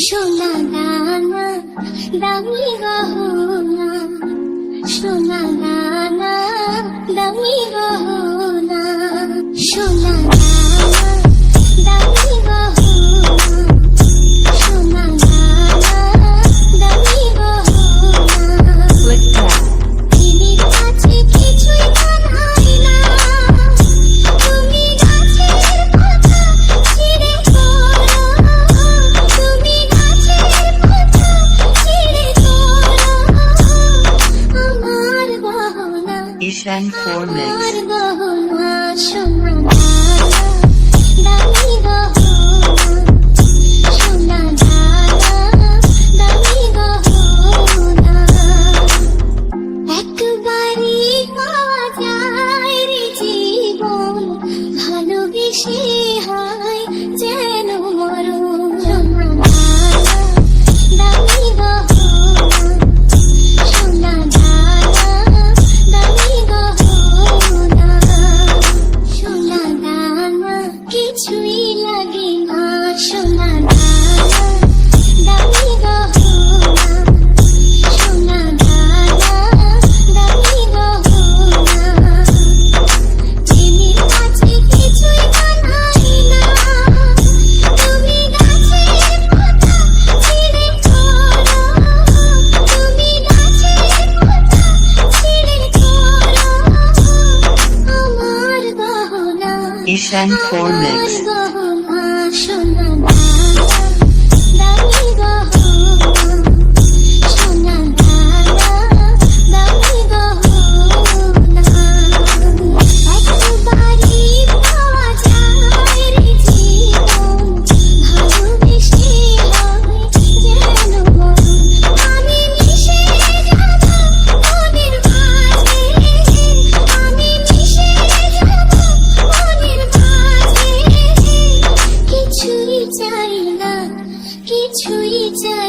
সোনা দানা দামি গহনা, সোনা দানা দামি গহনা, সোনা দানা দামি গহনা, সোনা দানা দামি গহনা। পৃথিবীর কাছে কিছুই জানাই না, তুমি গাছের পাতা ছিঁড়ে পড়ো, তুমি গাছের পাতা ছিঁড়ে পড়ো, আমার গহনা, Ishan for আমার mix. গহনা, সোনা দানা দামি গহনা, সোনা দানা দামি গহনা। একবারই পাওয়া যায় রে জীবন, ভালোবেসে হয় যেন মরণ। সোনা দানা দামি গহনা, সোনা দানা দামি গহনা, সোনা দানা কিছুই লাগে না, সোনা দানা দামি গহনা, সোনা দানা দামি গহনা। প্রেমের কাছে কিছুই জানাই না, তুমি গাছের পাতা ছিঁড়ে পড়ো, তুমি গাছের পাতা ছিঁড়ে পড়ো, আমার গহনা, Ishan for আমার mix. গহনা, সোনা দানা দামি গহনা, সোনা দানা দামি গহনা। একবারই পাওয়া যায় রে জীবন, ভালোবেসে হয় যেন মরণ। আমি মিশে যাব মনের মাঝে, আমি মিশে যাব মনের মাঝে, কিছুই চাই না, কিছুই চাই